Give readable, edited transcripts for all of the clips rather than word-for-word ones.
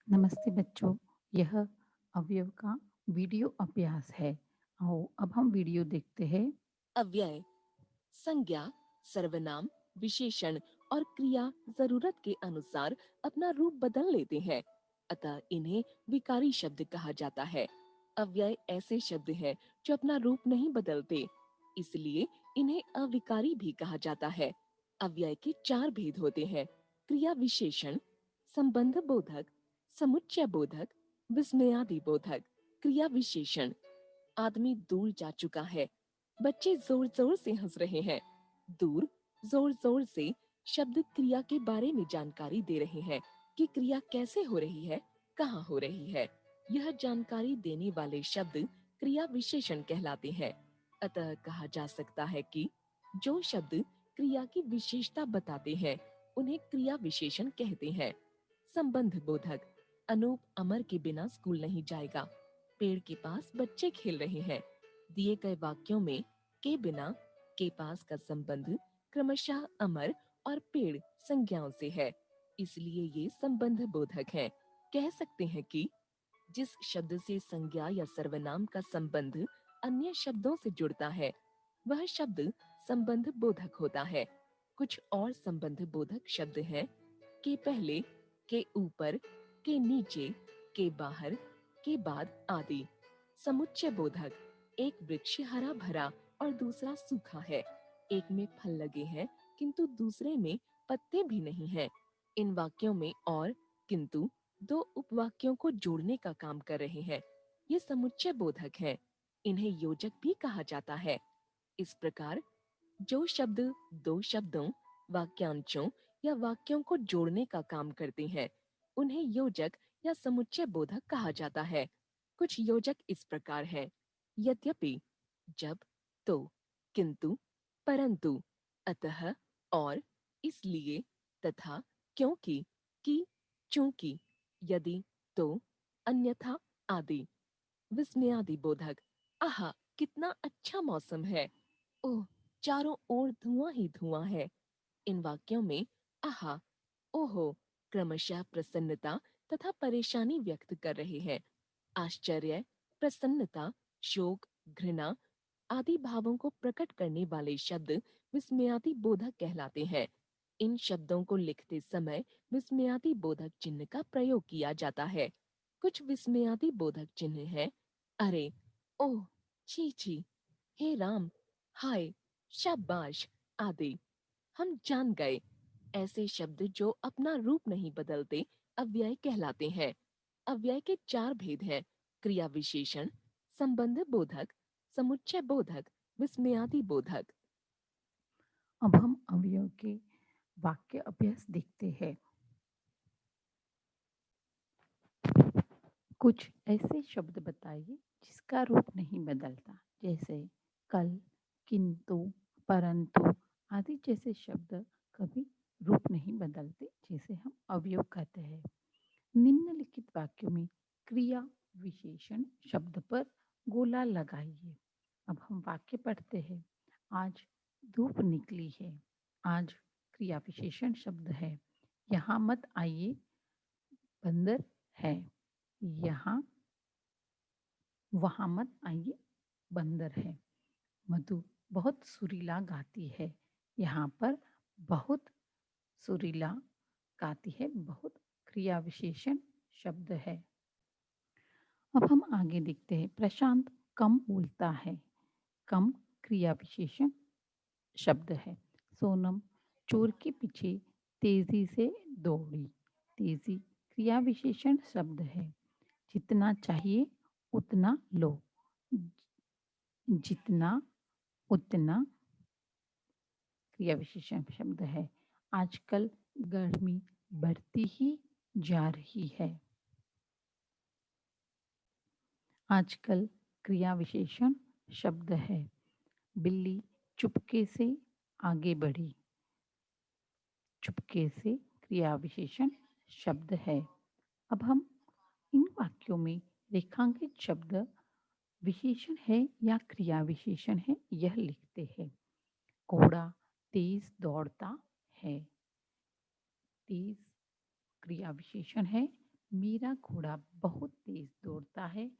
नमस्ते बच्चों, यह अवयव का वीडियो अभ्यास है। आओ अब हम वीडियो देखते हैं। अव्यय संज्ञा, सर्वनाम, विशेषण और क्रिया जरूरत के अनुसार अपना रूप बदल लेते हैं, अतः इन्हें विकारी शब्द कहा जाता है। अव्यय ऐसे शब्द हैं जो अपना रूप नहीं बदलते, इसलिए इन्हें अविकारी भी कहा जाता है। अव्यय के चार भेद होते हैं: क्रिया विशेषण, संबंध बोधक, समुच्चय बोधक, विस्मयादि बोधक। क्रिया विशेषण: आदमी दूर जा चुका है। बच्चे जोर जोर से हंस रहे हैं। दूर जोर जोर से शब्द क्रिया के बारे में जानकारी दे रहे हैं कि क्रिया कैसे हो रही है, कहाँ हो रही है। यह जानकारी देने वाले शब्द क्रिया विशेषण कहलाते हैं। अतः कहा जा सकता है कि जो शब्द क्रिया की विशेषता बताते हैं उन्हें क्रिया विशेषण कहते हैं। संबंध बोधक: अनूप अमर के बिना स्कूल नहीं जाएगा। पेड़ के पास बच्चे खेल रहे हैं। दिए गए वाक्यों में के बिना, के पास का संबंध क्रमशः अमर और पेड़ संज्ञाओं से है, इसलिए ये संबंध बोधक हैं। कह सकते हैं कि जिस शब्द से संज्ञा या सर्वनाम का संबंध अन्य शब्दों से जुड़ता है वह शब्द संबंध बोधक होता है। कुछ और संबंध बोधक शब्द हैं: के पहले, के ऊपर, के नीचे, के बाहर, के बाद आदि। समुच्चय बोधक: एक वृक्ष हरा भरा और दूसरा सूखा है। एक में फल लगे हैं किंतु दूसरे में पत्ते भी नहीं हैं। इन वाक्यों में और, किंतु दो उपवाक्यों को जोड़ने का काम कर रहे हैं। ये समुच्चय बोधक हैं। इन्हें योजक भी कहा जाता है। इस प्रकार जो शब्द दो शब्दों, वाक्यांशों या वाक्यों को जोड़ने का काम करते हैं उन्हें योजक या समुच्चय बोधक कहा जाता है। कुछ योजक इस प्रकार हैं: यद्यपि, जब, तो, किंतु, परंतु, अतः, और, इसलिए, तथा, क्योंकि, कि, चूंकि, यदि, तो, अन्यथा आदि। विस्मयादि बोधक: आहा, कितना अच्छा मौसम है। ओह, चारों ओर धुआं ही धुआं है। इन वाक्यों में आहा, ओहो क्रमशः प्रसन्नता तथा परेशानी व्यक्त कर रहे हैं। आश्चर्य, प्रसन्नता, शोक, घृणा आदि भावों को प्रकट करने वाले शब्द विस्मयादि बोधक कहलाते हैं। इन शब्दों को लिखते समय विस्मयादि बोधक चिन्ह का प्रयोग किया जाता है। कुछ विस्मयादि बोधक चिन्ह हैं: अरे, ओह, छी छी, हे राम, हाय, शाबाश आदि। हम जान गए। ऐसे शब्द जो अपना रूप नहीं बदलते अव्यय कहलाते हैं। अव्यय के चार भेद हैं: क्रिया विशेषण, संबंध बोधक, समुच्चय बोधक, विस्मयादि बोधक। अब हम अवयव के वाक्य अभ्यास देखते हैं। कुछ ऐसे शब्द बताइए जिसका रूप नहीं बदलता, जैसे कल, किंतु, परंतु आदि जैसे शब्द कभी रूप नहीं बदलते, जैसे हम अवयव कहते हैं। निम्नलिखित वाक्यों में क्रिया विशेषण शब्द पर गोला लगाइए। अब हम वाक्य पढ़ते हैं। आज धूप निकली है। आज क्रिया विशेषण शब्द है। यहाँ मत आइए, बंदर है। यहाँ, वहाँ मत आइए, बंदर है। मधु बहुत सुरीला गाती है। यहाँ पर बहुत सुरीला गाती है, बहुत क्रिया विशेषण शब्द है। अब हम आगे देखते हैं। प्रशांत कम बोलता है। कम क्रिया विशेषण शब्द है। सोनम चोर के पीछे तेजी से दौड़ी। तेजी क्रिया विशेषण शब्द है। जितना चाहिए उतना लो। जितना, उतना क्रिया विशेषण शब्द है। आजकल गर्मी बढ़ती ही जा रही है। आजकल क्रिया विशेषण शब्द है। बिल्ली चुपके से आगे बढ़ी। चुपके से क्रिया विशेषण शब्द है। अब हम इन वाक्यों में रेखांकित शब्द विशेषण है या क्रिया विशेषण है यह लिखते हैं। घोड़ा तेज दौड़ता है। तेज क्रिया विशेषण है। मेरा घोड़ा बहुत तेज दौड़ता है।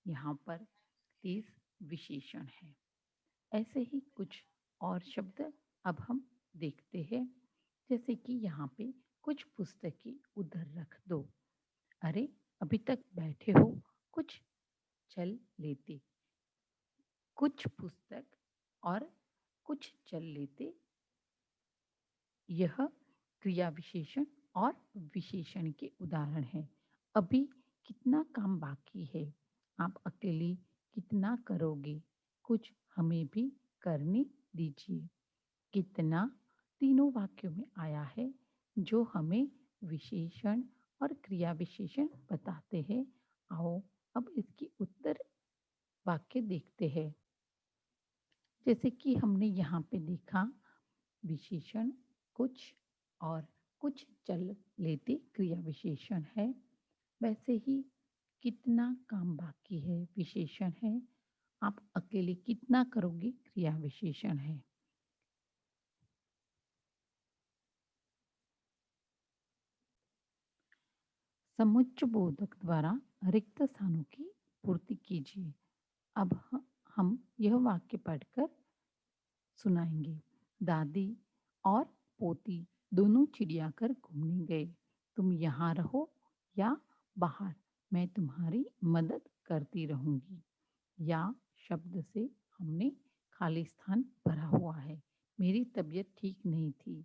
यहाँ पर तेज विशेषण है। ऐसे ही कुछ और शब्द अब हम देखते हैं। जैसे कि यहाँ पे कुछ पुस्तकें उधर रख दो। अरे, अभी तक बैठे हो, कुछ चल लेते। कुछ पुस्तक और कुछ चल लेते, यह क्रिया विशेषण और विशेषण के उदाहरण हैं। अभी कितना काम बाकी है? आप अकेले कितना करोगे? कुछ हमें भी करने दीजिए। कितना तीनों वाक्यों में आया है, जो हमें विशेषण और क्रिया विशेषण बताते हैं। आओ अब इसकी उत्तर वाक्य देखते हैं। जैसे कि हमने यहाँ पे देखा, विशेषण कुछ और कुछ चल लेते क्रिया विशेषण है। वैसे ही कितना काम बाकी है विशेषण है। आप अकेले कितना करोगे क्रिया विशेषण है। समुच्चय बोधक द्वारा रिक्त स्थानों की पूर्ति कीजिए। अब हम यह वाक्य पढ़कर सुनाएंगे। दादी और पोती दोनों चिड़ियाघर घूमने गए। तुम यहाँ रहो या बाहर, मैं तुम्हारी मदद करती रहूंगी। या शब्द से हमने खाली स्थान भरा हुआ है। मेरी तबीयत ठीक नहीं थी,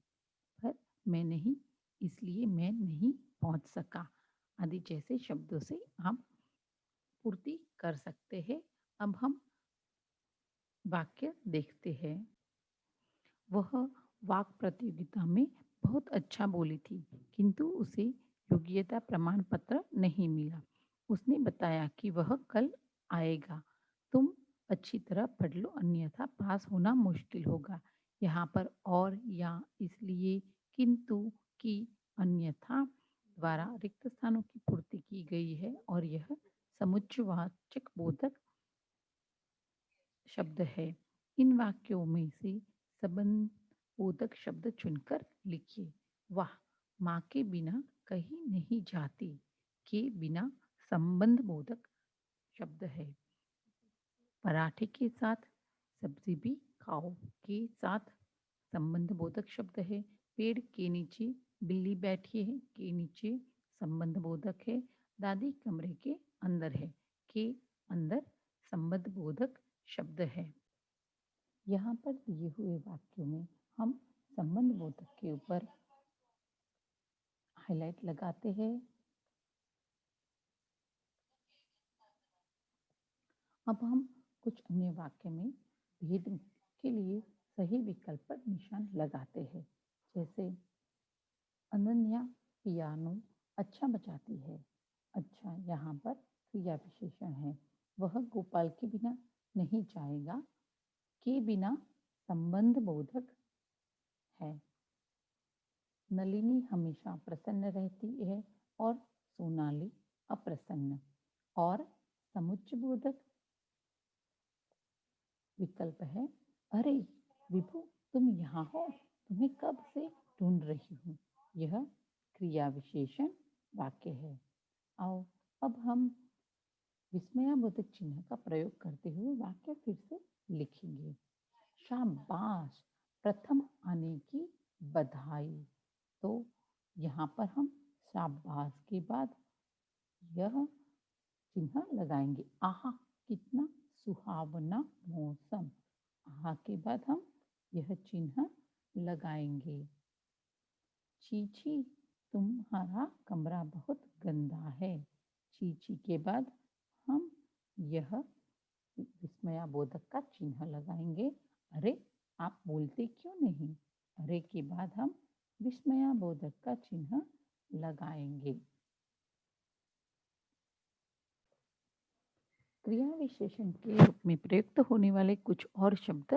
पर मैं नहीं, इसलिए मैं नहीं पहुंच सका, आदि जैसे शब्दों से हम पूर्ति कर सकते हैं। अब हम वाक्य देखते हैं। वह वाक प्रतियोगिता में बहुत अच्छा बोली थी, किंतु उसे योग्यता प्रमाण पत्र नहीं मिला। उसने बताया कि वह कल आएगा। तुम अच्छी तरह पढ़ लो, अन्यथा पास होना मुश्किल होगा। यहाँ पर और या, इसलिए, किंतु, की, अन्यथा द्वारा रिक्त स्थानों की पूर्ति की गई है और यह समुच्चयवाचक बोधक शब्द है। इन वाक्यों में से संबंध बोधक शब्द चुनकर लिखिए। वाह, माँ के बिना कहीं नहीं जाती के बिना संबंध बोधक शब्द है। पराठे के साथ सब्जी भी खाओ के साथ संबंध बोधक शब्द है। पेड़ के नीचे बिल्ली बैठी है के नीचे संबंध बोधक है। दादी कमरे के अंदर है के अंदर संबंध बोधक शब्द है। यहाँ पर दिए हुए वाक्यों में हम संबंध बोधक के ऊपर हाईलाइट लगाते हैं। अब हम कुछ अन्य वाक्य में भेद के लिए सही विकल्प पर निशान लगाते हैं। जैसे अनन्या पियानो अच्छा बजाती है। अच्छा यहाँ पर क्रिया विशेषण है। वह गोपाल के बिना नहीं जाएगा के बिना संबंध बोधक है। नलिनी हमेशा प्रसन्न रहती है और सोनाली अप्रसन्न। और समुच्चय बोधक विकल्प है, अरे विभु, तुम यहाँ हो, तुम्हें कब से ढूंढ रही हूँ। यह क्रिया विशेषण वाक्य है। आओ अब हम विस्मयाबोधक चिन्ह का प्रयोग करते हुए वाक्य फिर से लिखेंगे। शाबाश, प्रथम आने की बधाई। तो यहाँ पर हम शाबाश के बाद यह चिन्ह लगाएंगे। आहा, कितना सुहावना मौसम। आहा के बाद हम यह चिन्ह लगाएंगे। चीची, तुम्हारा कमरा बहुत गंदा है। चीची के बाद हम यह विस्मयाबोधक का चिन्ह लगाएंगे। अरे, आप बोलते क्यों नहीं। अरे के बाद हम विस्मयाबोधक का चिन्ह लगाएंगे। क्रिया विशेषण के रूप में प्रयुक्त होने वाले कुछ और शब्द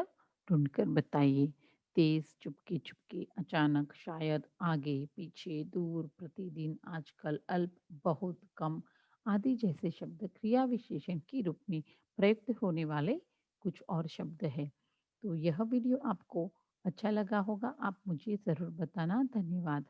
ढूंढकर बताइए। तेज, चुपके चुपके, अचानक, शायद, आगे, पीछे, दूर, प्रतिदिन, आजकल, अल्प, बहुत, कम, आदि जैसे शब्द क्रिया विशेषण के रूप में प्रयुक्त होने वाले कुछ और शब्द है। तो यह वीडियो आपको अच्छा लगा होगा, आप मुझे ज़रूर बताना। धन्यवाद।